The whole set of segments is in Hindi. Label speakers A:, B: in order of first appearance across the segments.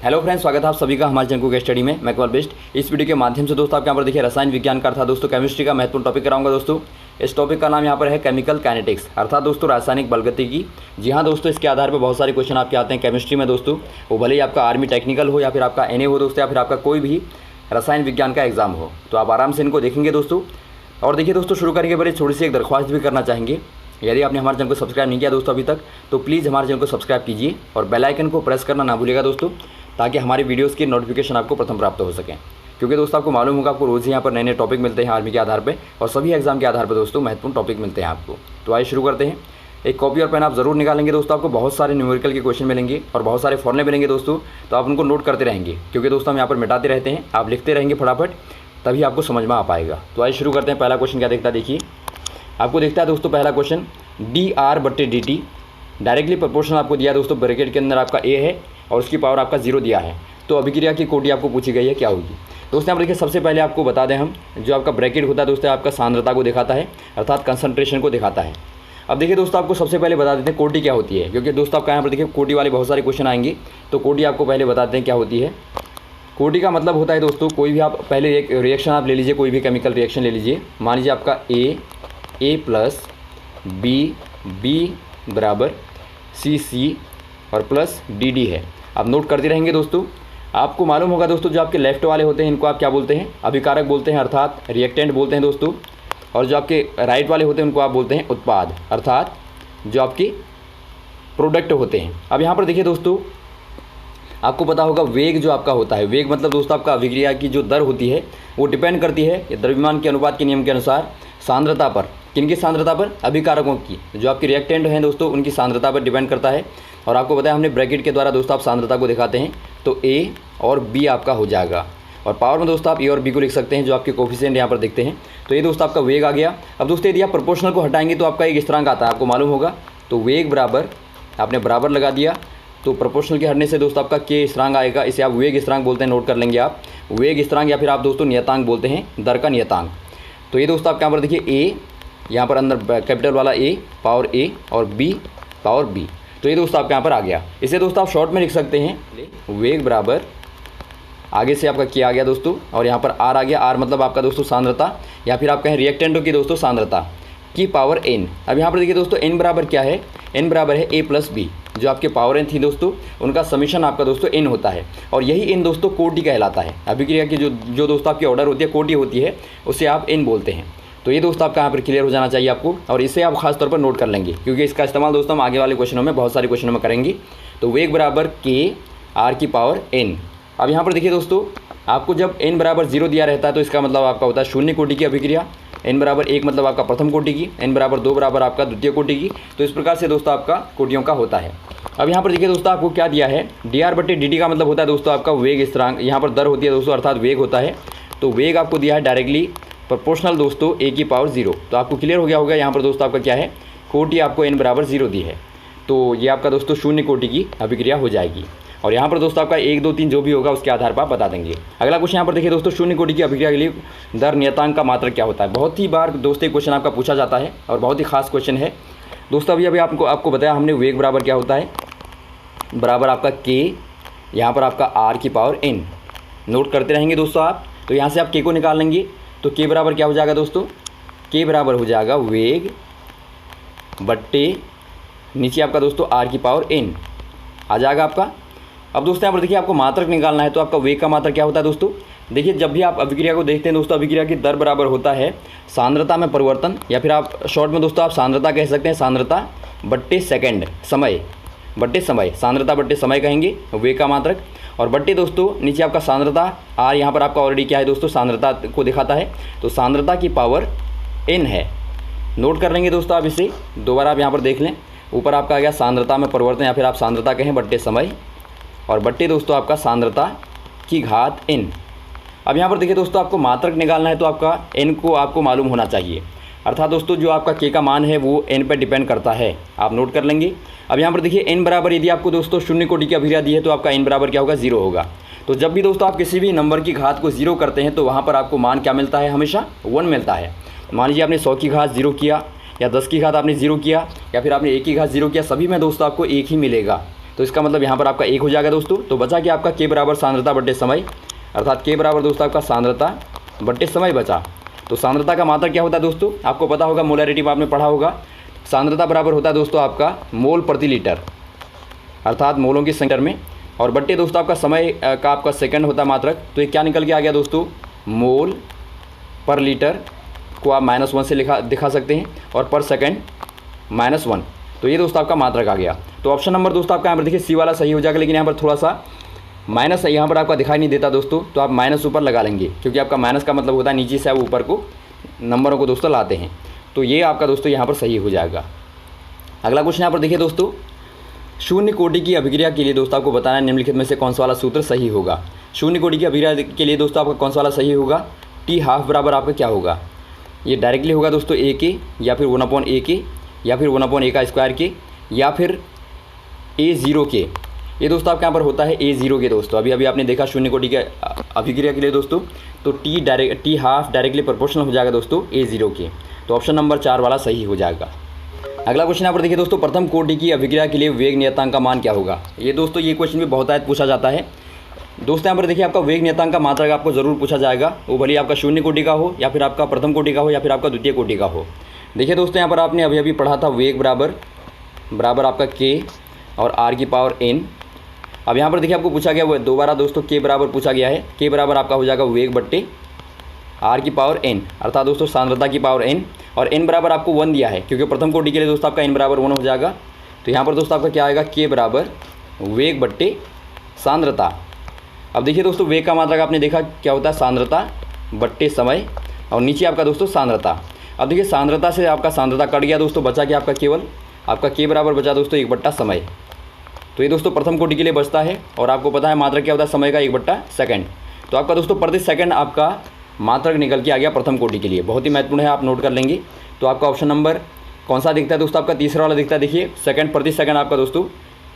A: हेलो फ्रेंड्स, स्वागत है आप सभी का हमारे चैनल को स्टडी में। मैं कमल बेस्ट। इस वीडियो के माध्यम से दोस्तों आप यहाँ पर देखिए रसायन विज्ञान का अर्थात दोस्तों केमिस्ट्री का महत्वपूर्ण टॉपिक कराऊंगा दोस्तों। इस टॉपिक का नाम यहाँ पर है केमिकल काइनेटिक्स अर्थात दोस्तों रासायनिक बलगतिकी। जी हाँ दोस्तों, इसके आधार पर बहुत सारे क्वेश्चन आपके आते हैं केमिस्ट्री में दोस्तों। वो भले ही आपका आर्मी टेक्निकल हो या फिर आपका NA हो दोस्तों, या फिर आपका कोई भी रसायन विज्ञान का एग्जाम हो, तो आप आराम से इनको देखेंगे दोस्तों। और देखिए दोस्तों, शुरू करने के पहले थोड़ी सी एक दरख्वास्त भी करना चाहेंगे। यदि आपने हमारे चैनल को सब्सक्राइब नहीं किया दोस्तों अभी तक, तो प्लीज़ हमारे चैनल को सब्सक्राइब कीजिए और बेल आइकन को प्रेस करना ना भूलिएगा दोस्तों, ताकि हमारी वीडियोस की नोटिफिकेशन आपको प्रथम प्राप्त हो सकें। क्योंकि दोस्तों आपको मालूम होगा, आपको रोज़ ही यहाँ पर नए नए टॉपिक मिलते हैं आर्मी के आधार पे, और सभी एग्जाम के आधार पर दोस्तों महत्वपूर्ण टॉपिक मिलते हैं आपको। तो आइए शुरू करते हैं। एक कॉपी और पेन आप ज़रूर निकालेंगे दोस्तों। आपको बहुत सारे न्यूमेरिकल के क्वेश्चन मिलेंगे और बहुत सारे फॉर्मूले मिलेंगे दोस्तों, तो आप उनको नोट करते रहेंगे, क्योंकि दोस्तों हम यहाँ पर मिटाते रहते हैं। आप लिखते रहेंगे फटाफट, तभी आपको समझ में आ पाएगा। तो आइए शुरू करते हैं। पहला क्वेश्चन क्या देखता है, देखिए आपको देखता है दोस्तों पहला क्वेश्चन dr/dt डायरेक्टली प्रोपोर्शनल आपको दिया है दोस्तों। ब्रैकेट के अंदर आपका a है और उसकी पावर आपका 0 दिया है। तो अभिक्रिया की कोटि आपको पूछी गई है, क्या होगी दोस्तों। यहाँ पर देखिए सबसे पहले आपको बता दें हम, जो आपका ब्रैकेट होता है दोस्तों आपका सांद्रता को दिखाता है अर्थात कंसंट्रेशन को दिखाता है। अब देखिए दोस्तों, आपको सबसे पहले बता देते हैं कोटि क्या होती है, क्योंकि दोस्तों आपका यहाँ पर देखिए कोटि वाले बहुत सारे क्वेश्चन आएंगे। तो कोटि आपको पहले बताते हैं क्या होती है। कोटि का मतलब होता है दोस्तों, कोई भी आप पहले एक रिएक्शन आप ले लीजिए, कोई भी केमिकल रिएक्शन ले लीजिए। मान लीजिए आपका A प्लस B बराबर C और प्लस DD है। आप नोट करते रहेंगे दोस्तों। आपको मालूम होगा दोस्तों, जो आपके लेफ्ट वाले होते हैं इनको आप क्या बोलते हैं, अभिकारक बोलते हैं अर्थात रिएक्टेंट बोलते हैं दोस्तों। और जो आपके राइट वाले होते हैं उनको आप बोलते हैं उत्पाद अर्थात जो आपके प्रोडक्ट होते हैं। अब यहाँ पर देखिए दोस्तों, आपको पता होगा वेग जो आपका होता है, वेग मतलब दोस्तों आपका अभिक्रिया की जो दर होती है वो डिपेंड करती है द्रव्यमान के अनुपात के नियम के अनुसार सांद्रता पर। किनकी सांद्रता पर? अभिकारकों की। जो आपके रिएक्टेंट हैं दोस्तों उनकी सांद्रता पर डिपेंड करता है। और आपको पता है हमने ब्रैकेट के द्वारा दोस्तों आप सांद्रता को दिखाते हैं, तो A और B आपका हो जाएगा। और पावर में दोस्तों आप A और B को लिख सकते हैं, जो आपके कोफिशिएंट यहाँ पर दिखते हैं। तो ये दोस्तों आपका वेग आ गया। अब दोस्तों यदि आप प्रोपोर्शनल को हटाएंगे तो आपका एक स्थिरांक आता है, आपको मालूम होगा। तो वेग बराबर आपने बराबर लगा दिया, तो प्रोपोर्शनल के हटने से दोस्तों आपका K स्थिरांक आएगा। इसे आप वेग स्थिरांक बोलते हैं, नोट कर लेंगे आप। वेग स्थिरांक या फिर आप दोस्तों नियतांक बोलते हैं, दर का नियतांक। तो ये दोस्तों आप यहाँ पर देखिए A, यहाँ पर अंदर कैपिटल वाला A पावर A और B पावर B। तो ये दोस्तों आपके यहाँ पर आ गया। इसे दोस्तों आप शॉर्ट में लिख सकते हैं, वेग बराबर आगे से आपका K आ गया दोस्तों, और यहाँ पर R आ गया। R मतलब आपका दोस्तों सांद्रता, या फिर आप कहें रिएक्टेंटों की दोस्तों सांद्रता की पावर N। अब यहाँ पर देखिए दोस्तों N बराबर क्या है, N बराबर है A प्लस B। जो आपके पावर N थी दोस्तों उनका समीशन आपका दोस्तों N होता है, और यही N दोस्तों कोटि कहलाता है। अभिक्रिया की जो दोस्तों आपकी ऑर्डर होती है, कोटि होती है, उसे आप N बोलते हैं। तो ये दोस्तों आपका यहाँ पर क्लियर हो जाना चाहिए आपको, और इसे आप खास तौर पर नोट कर लेंगे, क्योंकि इसका इस्तेमाल दोस्तों हम आगे वाले क्वेश्चनों में बहुत सारे क्वेश्चनों में करेंगे। तो वेग बराबर K R की पावर N। अब यहाँ पर देखिए दोस्तों, आपको जब N बराबर 0 दिया रहता है तो इसका मतलब आपका होता है शून्य कोटि की अभिक्रिया। N बराबर 1 मतलब आपका प्रथम कोटि की, N बराबर 2 बराबर आपका द्वितीय कोटि की। तो इस प्रकार से दोस्तों आपका कोटियों का होता है। अब यहाँ पर देखिए दोस्तों, आपको क्या दिया है, dr/dt का मतलब होता है दोस्तों आपका वेग स्थिरांक। यहाँ पर दर होती है दोस्तों अर्थात वेग होता है। तो वेग आपको दिया है डायरेक्टली प्रोपोर्शनल दोस्तों A की पावर 0। तो आपको क्लियर हो गया होगा यहाँ पर दोस्तों आपका क्या है, कोटि आपको N बराबर 0 दी है। तो ये आपका दोस्तों शून्य कोटि की अभिक्रिया हो जाएगी। और यहाँ पर दोस्तों आपका 1 2 3 जो भी होगा उसके आधार पर आप बता देंगे। अगला क्वेश्चन यहाँ पर देखिए दोस्तों, शून्य कोटि की अभिक्रिया के लिए दर नियतांक का मात्रक क्या होता है। बहुत ही बार दोस्तों ये क्वेश्चन आपका पूछा जाता है और बहुत ही खास क्वेश्चन है दोस्तों। अभी आपको बताया हमने, वेग बराबर क्या होता है, बराबर आपका K, यहाँ पर आपका R की पावर N। नोट करते रहेंगे दोस्तों आप। तो यहाँ से आप K को निकाल लेंगे, तो K बराबर क्या हो जाएगा दोस्तों, K बराबर हो जाएगा वेग बट्टे नीचे आपका दोस्तों R की पावर N आ जाएगा आपका। अब दोस्तों यहाँ पर देखिए आपको मात्रक निकालना है, तो आपका वेग का मात्रक क्या होता है दोस्तों। देखिए जब भी आप अभिक्रिया को देखते हैं दोस्तों, अभिक्रिया की दर बराबर होता है सांद्रता में परिवर्तन, या फिर आप शॉर्ट में दोस्तों आप सांद्रता कह सकते हैं, सांद्रता बट्टे सेकंड समय बट्टे समय, सांद्रता बट्टे समय कहेंगे वेग का मात्रक। और बट्टे दोस्तों नीचे आपका सांद्रता R, यहाँ पर आपका ऑलरेडी क्या है दोस्तों, सांद्रता को दिखाता है, तो सांद्रता की पावर N है। नोट कर लेंगे दोस्तों आप इसे, दोबारा आप यहाँ पर देख लें। ऊपर आपका आ गया सांद्रता में परिवर्तन, या फिर आप सांद्रता कहें बट्टे समय, और बट्टे दोस्तों आपका सांद्रता की घात N। अब यहाँ पर देखिए दोस्तों, आपको मात्रक निकालना है, तो आपका N को आपको मालूम होना चाहिए, अर्थात दोस्तों जो आपका K का मान है वो N पर डिपेंड करता है। आप नोट कर लेंगे। अब यहाँ पर देखिए N बराबर, यदि आपको दोस्तों शून्य कोटि की अभिक्रिया दी है तो आपका N बराबर क्या होगा, 0 होगा। तो जब भी दोस्तों आप किसी भी नंबर की घात को 0 करते हैं तो वहाँ पर आपको मान क्या मिलता है, हमेशा 1 मिलता है। मान लीजिए आपने 100 की घात 0 किया, या 10 की घात आपने 0 किया, या फिर आपने 1 की घात 0 किया, सभी में दोस्तों आपको 1 ही मिलेगा। तो इसका मतलब यहाँ पर आपका 1 हो जाएगा दोस्तों। तो बचा कि आपका के बराबर सांद्रता बट्टे समय, अर्थात के बराबर दोस्तों आपका सांद्रता बट्टे समय बचा। तो सांद्रता का मात्रक क्या होता है दोस्तों, आपको पता होगा, मोलैरिटी में आपने पढ़ा होगा। सांद्रता बराबर होता है दोस्तों आपका मोल प्रति लीटर, अर्थात मोलों की संख्या में, और बट्टे दोस्तों आपका समय का आपका सेकंड होता है मात्रक। तो ये क्या निकल के आ गया दोस्तों, मोल पर लीटर को आप -1 से दिखा सकते हैं, और पर सेकंड -1। तो ये दोस्तों आपका मात्रक आ गया। तो ऑप्शन नंबर दोस्तों आपका यहाँ पर देखिए सी वाला सही हो जाएगा, लेकिन यहाँ पर थोड़ा सा माइनस यहाँ पर आपका दिखाई नहीं देता दोस्तों, तो आप माइनस ऊपर लगा लेंगे, क्योंकि आपका माइनस का मतलब होता है नीचे से आप ऊपर को नंबरों को दोस्तों लाते हैं। तो ये आपका दोस्तों यहाँ पर सही हो जाएगा। अगला क्वेश्चन यहाँ पर देखिए दोस्तों, शून्य कोटि की अभिक्रिया के लिए दोस्तों आपको बताना है निम्नलिखित में से कौन सा वाला सूत्र सही होगा। शून्य कोटि की अभिक्रिया के लिए दोस्तों आपका कौन सा वाला सही होगा, टी हाफ बराबर आपका क्या होगा, ये डायरेक्टली होगा दोस्तों ए के, या फिर 1/a के, या फिर 1/a का स्क्वायर के, या फिर a0 के। ये दोस्तों आपके यहाँ पर होता है a0 के दोस्तों। अभी आपने देखा शून्य कोटि के अभिक्रिया के लिए दोस्तों, तो टी हाफ डायरेक्टली प्रोपोर्शनल हो जाएगा दोस्तों a0 के। तो ऑप्शन नंबर 4 वाला सही हो जाएगा। अगला क्वेश्चन यहाँ पर देखिए दोस्तों, प्रथम कोटि की अभिक्रिया के लिए वेग नियतांक का मान क्या होगा। ये दोस्तों ये क्वेश्चन भी बहुत आयत पूछा जाता है दोस्तों। यहाँ पर देखिए आपका वेग नियतांक का मात्रक आपको ज़रूर पूछा जाएगा, वो भले आपका शून्य कोटि का हो, या फिर आपका प्रथम कोटि का हो, या फिर आपका द्वितीय कोटि का हो। देखिए दोस्तों यहाँ पर आपने अभी पढ़ा था वेग बराबर आपका के और r की पावर n। अब यहाँ पर देखिए आपको पूछा गया वो दोबारा दोस्तों के बराबर पूछा गया है। के बराबर आपका हो जाएगा वेग बट्टे r की पावर n, अर्थात दोस्तों सांद्रता की पावर n, और n बराबर आपको 1 दिया है, क्योंकि प्रथम कोटि के लिए दोस्तों आपका n बराबर 1 हो जाएगा। तो यहाँ पर दोस्तों आपका क्या आएगा, के बराबर वेग बट्टे सांद्रता। अब देखिए दोस्तों वेग का मात्रक आपने देखा क्या होता है, सांद्रता बट्टे समय, और नीचे आपका दोस्तों सांद्रता। अब देखिए सांद्रता से आपका सांद्रता कट गया दोस्तों, बचा कि आपका केवल आपका के बराबर बचा दोस्तों 1 समय। तो ये दोस्तों प्रथम कोटि के लिए बचता है, और आपको पता है मात्रक क्या होता है समय का 1 सेकंड। तो आपका दोस्तों प्रति सेकंड आपका मात्रक निकल के आ गया प्रथम कोटि के लिए। बहुत ही महत्वपूर्ण है, आप नोट कर लेंगे। तो आपका ऑप्शन नंबर कौन सा दिखता है दोस्तों, आपका तीसरा वाला दिखता है। देखिए सेकंड प्रति सेकंड आपका दोस्तों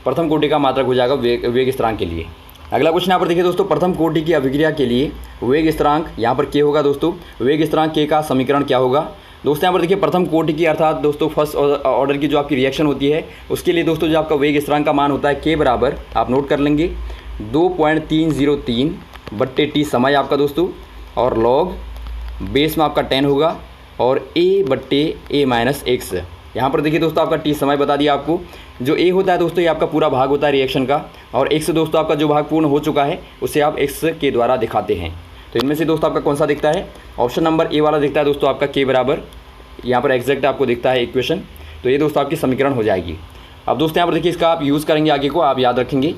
A: प्रथम कोटि का मात्रक हो जाएगा वेग स्थिरांक के लिए। अगला क्वेश्चन यहाँ पर देखिए दोस्तों, प्रथम कोटि की अभिक्रिया के लिए वेग स्थिरांक यहाँ पर के होगा दोस्तों। वेग स्थिरांक के का समीकरण क्या होगा दोस्तों। यहाँ पर देखिए प्रथम कोटि की अर्थात दोस्तों फर्स्ट ऑर्डर की जो आपकी रिएक्शन होती है, उसके लिए दोस्तों जो आपका वेग स्थिरांक का मान होता है के बराबर आप नोट कर लेंगे 2.303 बट्टे टी समय आपका दोस्तों, और लॉग बेस में आपका 10 होगा, और a बट्टे a माइनस x। यहाँ पर देखिए दोस्तों आपका टी समय बता दिया आपको। जो a होता है दोस्तों ये आपका पूरा भाग होता है रिएक्शन का, और x दोस्तों आपका जो भाग पूर्ण हो चुका है उसे आप x के द्वारा दिखाते हैं। तो इनमें से दोस्तों आपका कौन सा दिखता है, ऑप्शन नंबर ए वाला दिखता है दोस्तों आपका के बराबर, यहाँ पर एग्जैक्ट आपको दिखता है इक्वेशन। तो ये दोस्तों आपकी समीकरण हो जाएगी। अब दोस्तों यहाँ पर देखिए इसका आप यूज़ करेंगे, आगे को आप याद रखेंगे।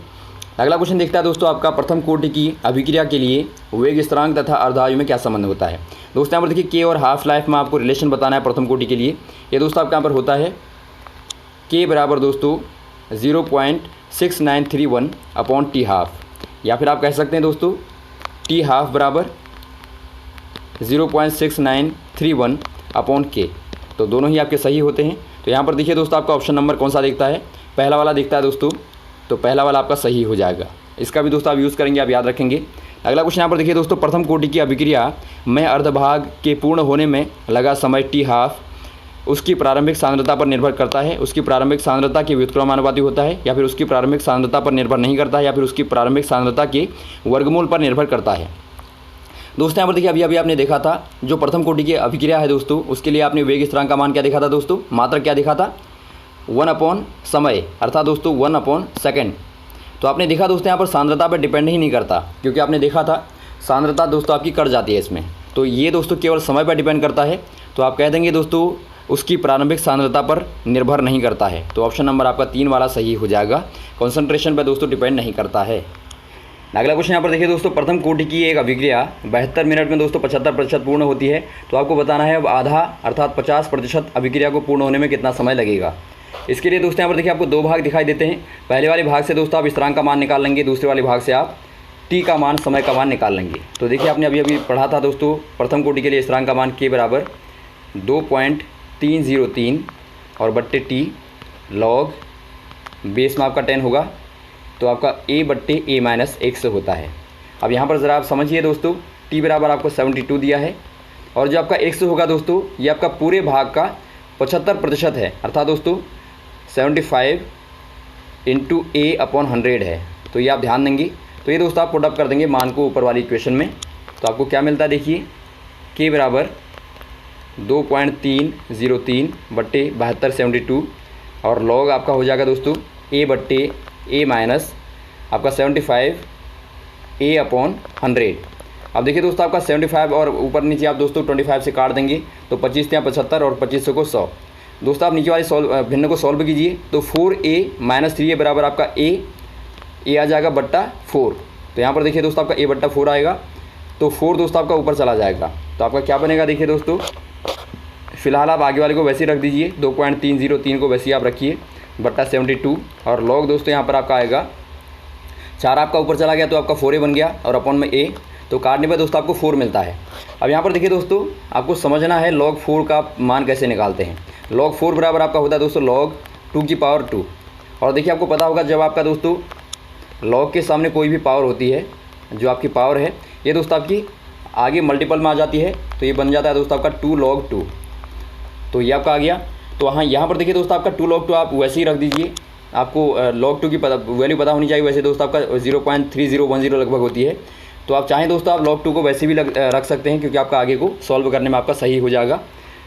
A: अगला क्वेश्चन देखता है दोस्तों आपका प्रथम कोटि की अभिक्रिया के लिए वेग स्थिरांक तथा अर्धायु में क्या संबंध होता है। दोस्तों यहाँ पर देखिए के और हाफ लाइफ में आपको रिलेशन बताना है प्रथम कोटि के लिए। ये दोस्तों आपके यहाँ पर होता है के बराबर दोस्तों 0.6931 अपॉन टी हाफ, या फिर आप कह सकते हैं दोस्तों टी हाफ बराबर 0.6931 अपॉन के। तो दोनों ही आपके सही होते हैं। तो यहाँ पर देखिए दोस्तों आपका ऑप्शन नंबर कौन सा दिखता है, पहला वाला दिखता है दोस्तों। तो पहला वाला आपका सही हो जाएगा। इसका भी दोस्तों आप यूज़ करेंगे, आप याद रखेंगे। अगला क्वेश्चन यहाँ पर देखिए दोस्तों, प्रथम कोटि की अभिक्रिया में अर्धभाग के पूर्ण होने में लगा समय टी हाफ उसकी प्रारंभिक सांद्रता पर निर्भर करता है, उसकी प्रारंभिक सांद्रता के व्युत्क्रमानुपाती होता है, या फिर उसकी प्रारंभिक सांद्रता पर निर्भर नहीं करता है, या फिर उसकी प्रारंभिक सांद्रता के वर्गमूल पर निर्भर करता है। दोस्तों यहाँ पर देखिए अभी आपने देखा था जो प्रथम कोटि की अभिक्रिया है दोस्तों, उसके लिए आपने वेग स्थिरांक का मान क्या देखा था दोस्तों, मात्रक क्या देखा था 1 अपॉन समय, अर्थात दोस्तों 1 अपॉन सेकेंड। तो आपने देखा दोस्तों यहाँ पर सांद्रता पर डिपेंड ही नहीं करता, क्योंकि आपने देखा था सांद्रता दोस्तों आपकी कट जाती है इसमें। तो ये दोस्तों केवल समय पर डिपेंड करता है। तो आप कह देंगे दोस्तों उसकी प्रारंभिक सांद्रता पर निर्भर नहीं करता है। तो ऑप्शन नंबर आपका 3 वाला सही हो जाएगा, कॉन्सेंट्रेशन पर दोस्तों डिपेंड नहीं करता है। अगला क्वेश्चन यहाँ पर देखिए दोस्तों, प्रथम कोटि की एक अभिक्रिया 72 मिनट में दोस्तों 75% पूर्ण होती है। तो आपको बताना है अब आधा अर्थात 50% अभिक्रिया को पूर्ण होने में कितना समय लगेगा। इसके लिए दोस्तों यहाँ पर देखिए आपको 2 भाग दिखाई देते हैं। पहले वाले भाग से दोस्तों आप स्थिरांक का मान निकाल लेंगे, दूसरे वाले भाग से आप टी का मान समय का मान निकाल लेंगे। तो देखिए आपने अभी पढ़ा था दोस्तों प्रथम कोटि के लिए स्थिरांक का मान के बराबर 2.303 और बट्टे टी लॉग बेस में आपका 10 होगा। तो आपका a बट्टे a माइनस x होता है। अब यहाँ पर ज़रा आप समझिए दोस्तों, t बराबर आपको 72 दिया है, और जो आपका x होगा दोस्तों ये आपका पूरे भाग का 75% है, अर्थात दोस्तों 75 इंटू ए अपॉन 100 है। तो ये आप ध्यान देंगे। तो ये दोस्तों आप पुट अप कर देंगे मान को ऊपर वाली इक्वेशन में, तो आपको क्या मिलता है देखिए, के बराबर 2.303 बट्टे 7272 और लॉग आपका हो जाएगा दोस्तों ए बट्टे ए माइनस आपका 75 ए अपॉन 100। अब देखिए दोस्तों आपका 75 और ऊपर नीचे आप दोस्तों 25 से काट देंगे तो 25 या 75 और 25 को 100। दोस्तों आप नीचे वाली भिन्न को सॉल्व कीजिए तो 4a माइनस 3a बराबर आपका ए आ जाएगा बट्टा 4। तो यहाँ पर देखिए दोस्तों आपका ए बट्टा 4 आएगा, तो 4 दोस्तों आपका ऊपर चला जाएगा। तो आपका क्या बनेगा देखिए दोस्तों, फिलहाल आप आगे वाले को वैसे ही रख दीजिए, 2.303 को वैसे ही आप रखिए बट्टा 72 और लॉग दोस्तों यहाँ पर आपका आएगा 4 आपका ऊपर चला गया तो आपका 4a बन गया और अपॉन में a, तो काटने पर दोस्तों आपको 4 मिलता है। अब यहाँ पर देखिए दोस्तों आपको समझना है log 4 का मान कैसे निकालते हैं। log 4 बराबर आपका होता है दोस्तों log 2 की पावर 2। और देखिए आपको पता होगा जब आपका दोस्तों log के सामने कोई भी पावर होती है, जो आपकी पावर है ये दोस्तों आपकी आगे मल्टीपल में आ जाती है, तो ये बन जाता है दोस्तों आपका 2 log 2। तो ये आपका आ गया। तो हाँ यहाँ पर देखिए दोस्तों आपका 2 log 2 आप वैसे ही रख दीजिए, आपको log 2 की वैल्यू पता होनी चाहिए। वैसे दोस्तों आपका 0.3010 लगभग होती है, तो आप चाहें दोस्तों आप log 2 को वैसे भी रख सकते हैं क्योंकि आपका आगे को सॉल्व करने में आपका सही हो जाएगा।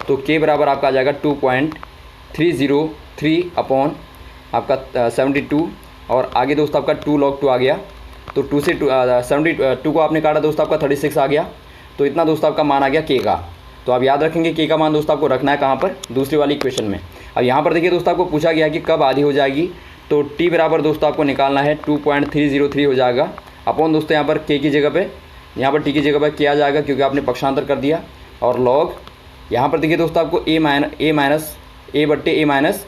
A: तो के बराबर आपका आ जाएगा 2.303 अपॉन आपका 72 और आगे दोस्तों आपका 2 log 2 आ गया। तो 2 से 72 को आपने काटा दोस्तों आपका 36 आ गया। तो इतना दोस्तों आपका मान आ गया के का। तो आप याद रखेंगे के का मान दोस्तों आपको रखना है कहाँ पर, दूसरी वाली इक्वेशन में। अब यहाँ पर देखिए दोस्तों आपको पूछा गया कि कब आधी हो जाएगी, तो टी बराबर दोस्तों आपको निकालना है 2.303 हो जाएगा अपॉन दोस्तों यहाँ पर के की जगह पे, यहाँ पर टी की जगह पर के आ जाएगा क्योंकि आपने पक्षांतर कर दिया और लॉग यहाँ पर देखिए दोस्तों आपको ए बट्टे ए माइनस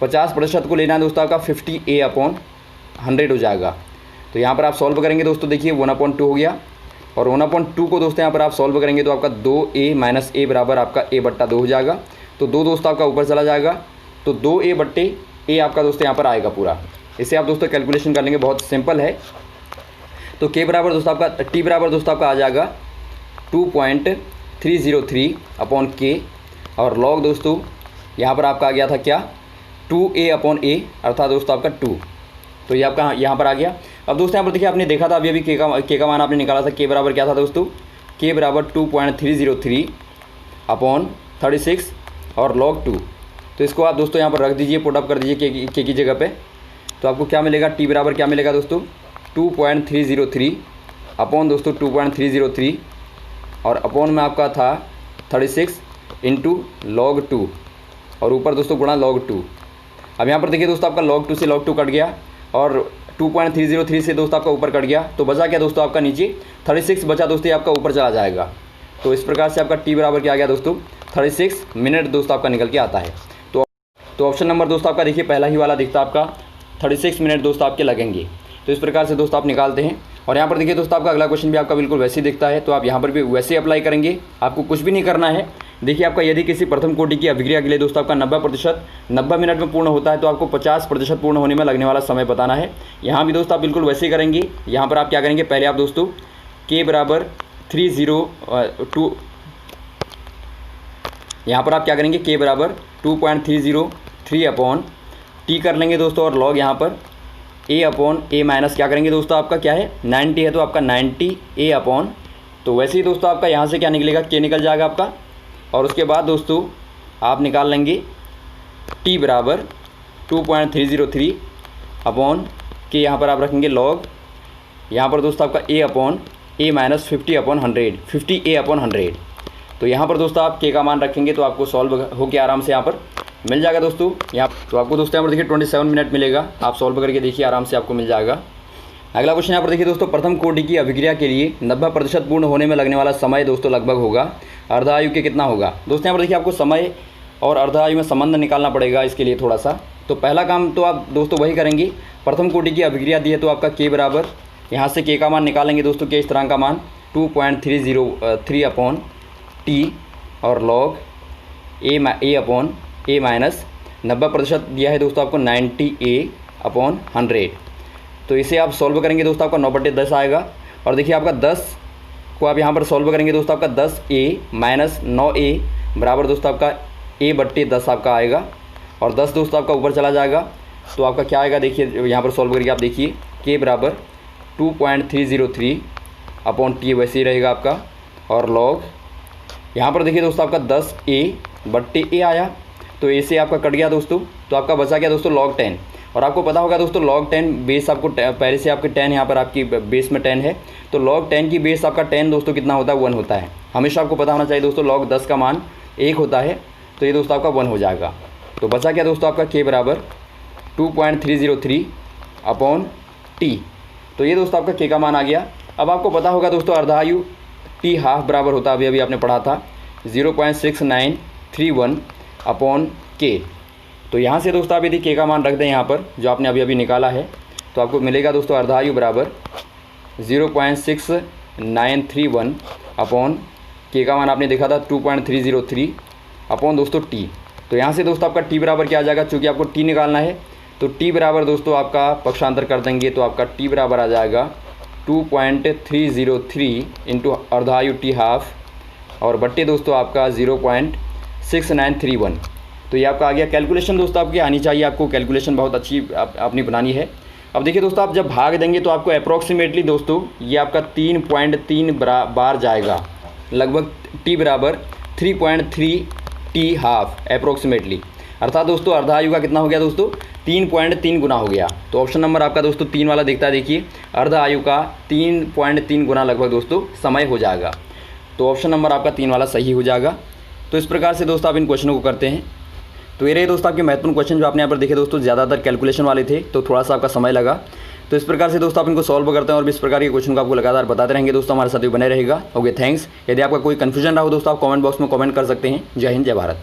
A: 50% को लेना है दोस्तों आपका 50a अपॉन 100 हो जाएगा। तो यहाँ पर आप सॉल्व करेंगे दोस्तों देखिए 1/2 हो गया और 1/2 को दोस्तों यहाँ पर आप सॉल्व करेंगे तो आपका 2a माइनस ए बराबर आपका a बट्टा 2 हो जाएगा। तो 2 दोस्तों आपका ऊपर चला जाएगा, तो 2a बट्टे a आपका दोस्तों यहाँ पर आएगा पूरा। इसे आप दोस्तों कैलकुलेशन कर लेंगे, बहुत सिंपल है। तो के बराबर दोस्तों आपका टी बराबर दोस्तों आपका आ जाएगा 2.303 अपॉन के और लॉग दोस्तों यहाँ पर आपका आ गया था क्या 2a अपॉन a अर्थात दोस्तों आपका 2। तो ये आपका यहाँ पर आ गया। अब दोस्तों यहाँ पर देखिए आपने देखा था अभी के का मान आपने निकाला था, के बराबर क्या था दोस्तों, के बराबर 2.303 अपॉन 36 और log 2। तो इसको आप दोस्तों यहाँ पर रख दीजिए, पुट अप कर दीजिए के की जगह पे। तो आपको क्या मिलेगा, टी बराबर क्या मिलेगा दोस्तों 2.303 अपॉन दोस्तों 2.303 और अपॉन में आपका था 36 इंटू log 2 और ऊपर दोस्तों गुणा log 2। अब यहाँ पर देखिए दोस्तों आपका log 2 से log 2 कट गया और 2.303 से दोस्तों आपका ऊपर कट गया, तो बचा क्या दोस्तों आपका नीचे 36 बचा दोस्तों, ये आपका ऊपर चला जाएगा। तो इस प्रकार से आपका टी बराबर क्या आ गया दोस्तों 36 मिनट दोस्तों आपका निकल के आता है। तो ऑप्शन नंबर दोस्तों आपका देखिए पहला ही वाला दिखता आपका 36 मिनट दोस्तों आपके लगेंगे। तो इस प्रकार से दोस्तों आप निकालते हैं। और यहाँ पर देखिए दोस्तों आपका अगला क्वेश्चन भी आपका बिल्कुल वैसे ही दिखता है, तो आप यहाँ पर भी वैसे अप्लाई करेंगे, आपको कुछ भी नहीं करना है। देखिए आपका यदि किसी प्रथम कोटि की अभिक्रिया के लिए दोस्तों आपका 90% 90 मिनट में पूर्ण होता है, तो आपको 50% पूर्ण होने में लगने वाला समय बताना है। यहाँ भी दोस्तों आप बिल्कुल वैसे ही करेंगे। यहाँ पर आप क्या करेंगे, पहले आप दोस्तों के बराबर 302 यहाँ पर आप क्या करेंगे, के बराबर 2.303 अपॉन टी कर लेंगे दोस्तों और लॉग यहाँ पर ए अपॉन ए माइनस क्या करेंगे दोस्तों आपका क्या है 90 है, तो आपका 90 ए अपॉन, तो वैसे ही दोस्तों आपका यहाँ से क्या निकलेगा, के निकल जाएगा आपका। और उसके बाद दोस्तों आप निकाल लेंगे टी बराबर 2.303 अपॉन के, यहाँ पर आप रखेंगे लॉग यहाँ पर दोस्तों आपका ए अपॉन ए माइनस 50 अपॉन 100 50 अपॉन 100। तो यहाँ पर दोस्तों आप के का मान रखेंगे तो आपको सॉल्व होकर आराम से यहाँ पर मिल जाएगा दोस्तों। यहाँ तो आपको दोस्तों यहाँ पर देखिए 27 मिनट मिलेगा, आप सॉल्व करके देखिए आराम से आपको मिल जाएगा। अगला क्वेश्चन यहाँ पर देखिए दोस्तों, प्रथम कोटि की अभिक्रिया के लिए 90% पूर्ण होने में लगने वाला समय दोस्तों लगभग होगा अर्धायु के कितना होगा। दोस्तों यहाँ पर देखिए आपको समय और अर्धायु में संबंध निकालना पड़ेगा इसके लिए थोड़ा सा। तो पहला काम तो आप दोस्तों वही करेंगे, प्रथम कोटि की अभिक्रिया दी है तो आपका के बराबर यहाँ से के का मान निकालेंगे दोस्तों, के स्थिरांक का मान 2.303 अपॉन टी और लॉग ए अपॉन ए माइनस 90% दिया है दोस्तों आपको 90 अपॉन 100। तो इसे आप सॉल्व करेंगे दोस्तों आपका 9/10 आएगा। और देखिए आपका 10 को आप यहाँ पर सॉल्व करेंगे दोस्तों आपका 10 माइनस 9 बराबर दोस्तों आपका a/10 आपका आएगा और 10 दोस्तों आपका ऊपर चला जाएगा। तो आपका क्या आएगा देखिए, यहाँ पर सॉल्व करके आप देखिए k बराबर 2.303 अपॉन टी वैसे ही रहेगा आपका। और लॉग यहाँ पर देखिए दोस्तों आपका 10a/a आया, तो a से आपका कट गया दोस्तों, तो आपका बचा गया दोस्तों log 10। और आपको पता होगा दोस्तों log 10 बेस आपको पहले से आपके 10 यहाँ पर आपकी बेस में 10 है, तो log 10 की बेस आपका 10 दोस्तों कितना होता है 1 होता है। हमेशा आपको पता होना चाहिए दोस्तों log 10 का मान 1 होता है, तो ये दोस्तों आपका 1 हो जाएगा। तो बचा क्या दोस्तों आपका k बराबर 2.303 अपॉन टी, तो ये दोस्तों आपका k का मान आ गया। अब आपको पता होगा दोस्तों अर्धायु t हाफ बराबर होता है, अभी आपने पढ़ा था 0.6931 अपॉन k। तो यहाँ से दोस्तों आप यदि k का मान रख दें यहाँ पर जो आपने अभी निकाला है, तो आपको मिलेगा दोस्तों अर्धायु बराबर 0.6931 अपॉन k का मान आपने देखा था 2.303 अपॉन दोस्तों t। तो यहाँ से दोस्तों आपका t बराबर क्या आ जाएगा, चूँकि आपको t निकालना है तो t बराबर दोस्तों आपका पक्षांतर कर देंगे, तो आपका t बराबर आ जाएगा 2.303 इंटू अर्धायु t हाफ और बट्टे दोस्तों आपका 0.6931। तो ये आपका आ गया। कैलकुलेशन दोस्तों आपकी आनी चाहिए, आपको कैलकुलेशन बहुत अच्छी अपनी बनानी है। अब देखिए दोस्तों आप जब भाग देंगे तो आपको अप्रॉक्सीमेटली दोस्तों ये आपका 3.3 बार जाएगा, लगभग t बराबर 3.3 t हाफ अप्रॉक्सीमेटली, अर्थात दोस्तों अर्धायु का कितना हो गया दोस्तों 3.3 गुना हो गया। तो ऑप्शन नंबर आपका दोस्तों 3 वाला दिखता है, देखिए अर्धायु का 3.3 गुना लगभग दोस्तों समय हो जाएगा। तो ऑप्शन नंबर आपका 3 वाला सही हो जाएगा। तो इस प्रकार से दोस्तों आप इन क्वेश्चनों को करते हैं। तो ये रहे दोस्तों आपके महत्वपूर्ण क्वेश्चन जो आपने यहाँ पर देखे दोस्तों, ज़्यादातर कैलकुलेशन वाले थे तो थोड़ा सा आपका समय लगा। तो इस प्रकार से दोस्तों आप इनको सॉल्व करते हैं और भी इस प्रकार के क्वेश्चन को आपको लगातार बताते रहेंगे दोस्तों, हमारे साथ भी बने रहेगा। Okay, thanks. यदि आपका कोई कन्फ्यूजन रहा हो दोस्तों आप कमेंट बॉक्स में कमेंट कर सकते हैं। जय हिंद, जय भारत।